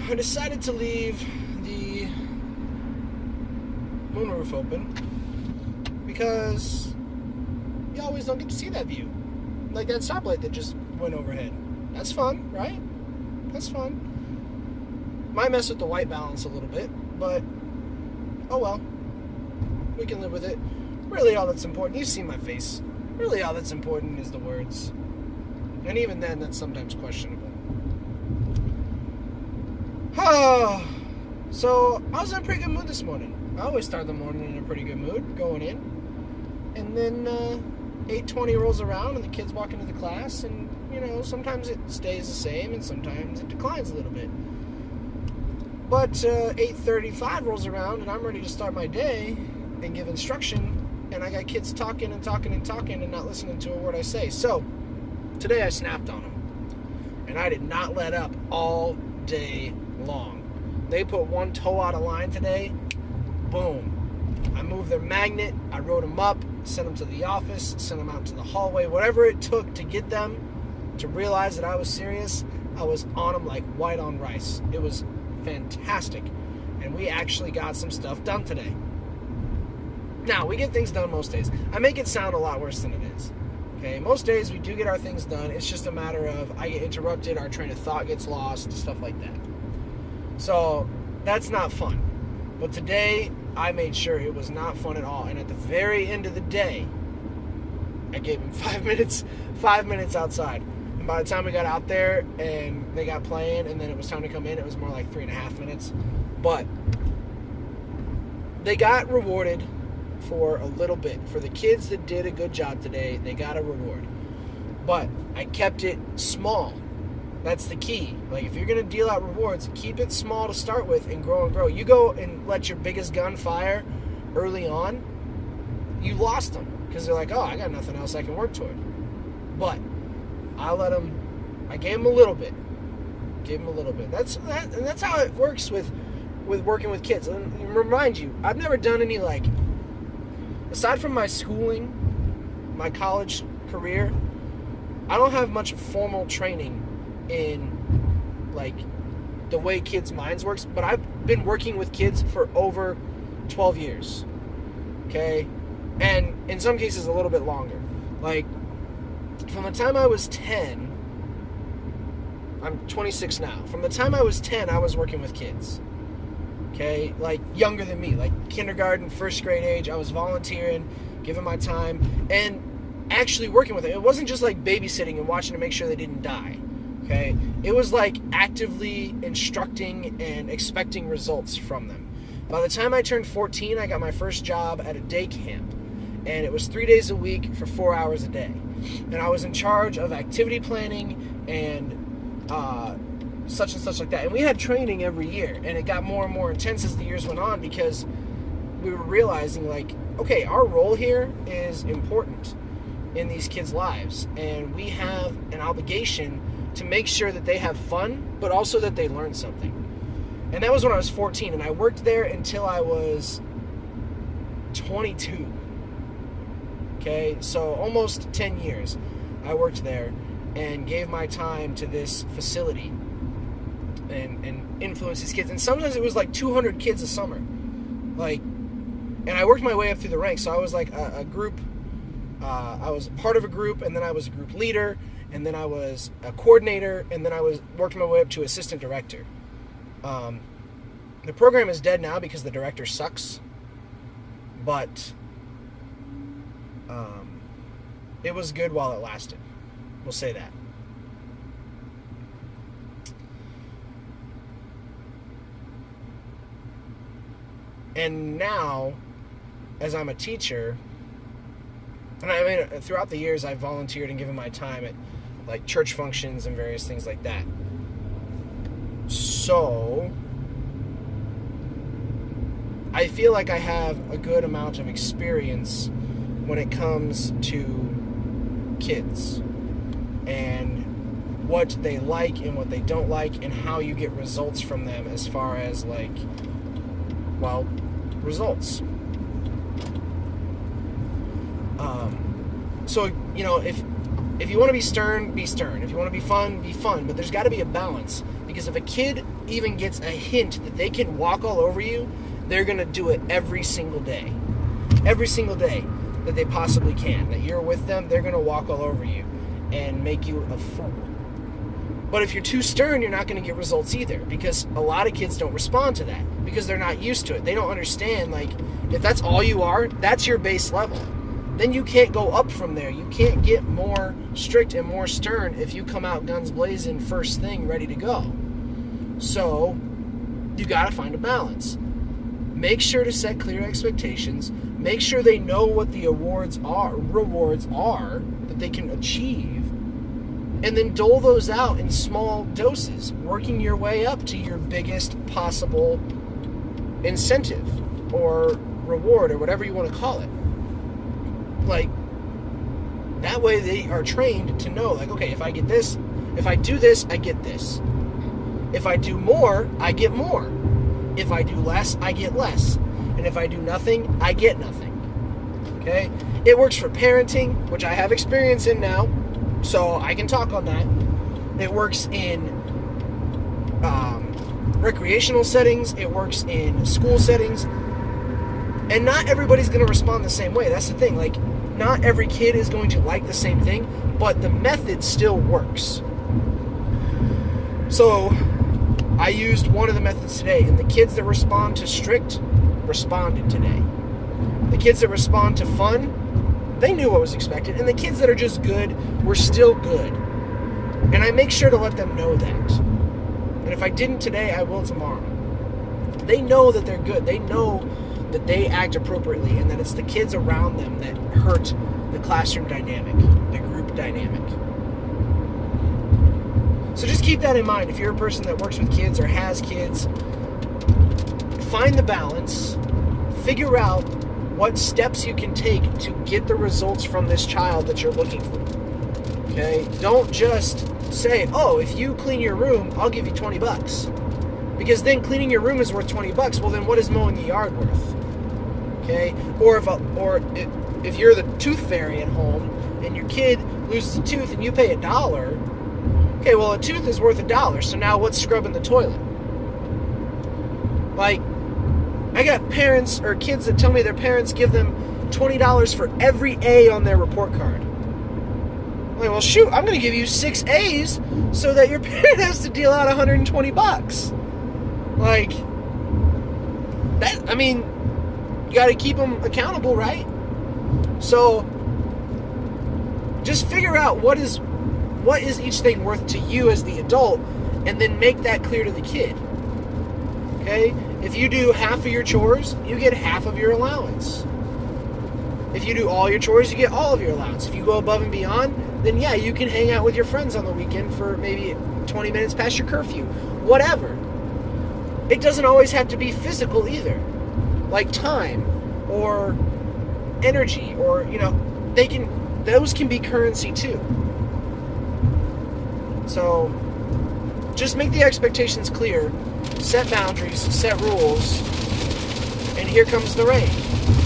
I decided to leave the moonroof open because you always don't get to see that view. Like that stoplight that just went overhead. That's fun, right? That's fun. Might mess with the white balance a little bit, but oh well. We can live with it. Really all that's important, you see my face. Really all that's important is the words. And even then, that's sometimes questionable. So, I was in a pretty good mood this morning. I always start the morning in a pretty good mood, going in. And then 8:20 rolls around and the kids walk into the class, and, sometimes it stays the same and sometimes it declines a little bit. But 8:35 rolls around and I'm ready to start my day and give instruction, and I got kids talking and not listening to a word I say. So, today I snapped on them. And I did not let up all day long. They put one toe out of line today. Boom. I moved their magnet. I wrote them up, sent them to the office, sent them out to the hallway. Whatever it took to get them to realize that I was serious, I was on them like white on rice. It was fantastic. And we actually got some stuff done today. Now, we get things done most days. I make it sound a lot worse than it is. Okay, most days we do get our things done. It's just a matter of I get interrupted, our train of thought gets lost, stuff like that. So, that's not fun. But today, I made sure it was not fun at all. And at the very end of the day, I gave them 5 minutes outside. And by the time we got out there and they got playing and then it was time to come in, it was more like 3.5 minutes. But they got rewarded for a little bit. For the kids that did a good job today, they got a reward. But I kept it small. That's the key. Like, if you're going to deal out rewards, keep it small to start with and grow and grow. You go and let your biggest gun fire early on, you lost them. Because they're like, oh, I got nothing else I can work toward. But I gave them a little bit. That's how it works with working with kids. And remind you, I've never done any, aside from my schooling, my college career, I don't have much formal training in the way kids' minds works, but I've been working with kids for over 12 years. Okay? And in some cases a little bit longer. From the time I was 10, I'm 26 now. From the time I was 10, I was working with kids. Okay? Younger than me, kindergarten, first grade age. I was volunteering, giving my time, and actually working with them. It wasn't just babysitting and watching to make sure they didn't die. Okay? It was actively instructing and expecting results from them. By the time I turned 14, I got my first job at a day camp. And it was 3 days a week for 4 hours a day. And I was in charge of activity planning and such and such like that. And we had training every year. And it got more and more intense as the years went on because we were realizing, okay, our role here is important in these kids' lives. And we have an obligation to make sure that they have fun, but also that they learn something. And that was when I was 14, and I worked there until I was 22. Okay, so almost 10 years I worked there and gave my time to this facility and influenced these kids. And sometimes it was 200 kids a summer. And I worked my way up through the ranks. So I was a group, I was part of a group, and then I was a group leader, and then I was a coordinator, and then I worked my way up to assistant director. The program is dead now because the director sucks, but it was good while it lasted. We'll say that. And now, as I'm a teacher, and throughout the years I've volunteered and given my time at church functions and various things like that. So I feel like I have a good amount of experience when it comes to kids and what they like and what they don't like and how you get results from them as far as results. So, if if you want to be stern, be stern. If you want to be fun, be fun. But there's got to be a balance. Because if a kid even gets a hint that they can walk all over you, they're going to do it every single day. Every single day that they possibly can. That you're with them, they're going to walk all over you and make you a fool. But if you're too stern, you're not going to get results either, because a lot of kids don't respond to that because they're not used to it. They don't understand, like, if that's all you are, that's your base level. Then you can't go up from there. You can't get more strict and more stern if you come out guns blazing first thing ready to go. So you got to find a balance. Make sure to set clear expectations. Make sure they know what the rewards are that they can achieve. And then dole those out in small doses, working your way up to your biggest possible incentive or reward or whatever you want to call it. Like, that way they are trained to know, like, okay, if I get this, if I do this, I get this. If I do more, I get more. If I do less, I get less. And if I do nothing, I get nothing. Okay? It works for parenting, which I have experience in now, so I can talk on that. It works in recreational settings. It works in school settings. And not everybody's going to respond the same way. That's the thing. Like, not every kid is going to like the same thing, but the method still works. So, I used one of the methods today, and the kids that respond to strict responded today. The kids that respond to fun, they knew what was expected, and the kids that are just good were still good. And I make sure to let them know that. And if I didn't today, I will tomorrow. They know that they're good. They know that they act appropriately, and that it's the kids around them that hurt the classroom dynamic, the group dynamic. So just keep that in mind. If you're a person that works with kids or has kids, find the balance, figure out what steps you can take to get the results from this child that you're looking for. Okay? Don't just say, oh, if you clean your room, I'll give you $20. Because then cleaning your room is worth $20. Well, then what is mowing the yard worth? Okay? Or if you're the tooth fairy at home and your kid loses a tooth and you pay $1, okay, well, a tooth is worth $1, so now what's scrubbing the toilet? Like, I got parents or kids that tell me their parents give them $20 for every A on their report card. I'm like, well, shoot, I'm going to give you 6 A's so that your parent has to deal out $120. Like, that, I mean, you got to keep them accountable, right? So, just figure out what is each thing worth to you as the adult, and then make that clear to the kid. Okay? If you do half of your chores, you get half of your allowance. If you do all your chores, you get all of your allowance. If you go above and beyond, then yeah, you can hang out with your friends on the weekend for maybe 20 minutes past your curfew. Whatever. It doesn't always have to be physical either. Like time or energy, or, those can be currency too. So, just make the expectations clear, set boundaries, set rules, and here comes the rain.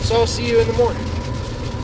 So I'll see you in the morning.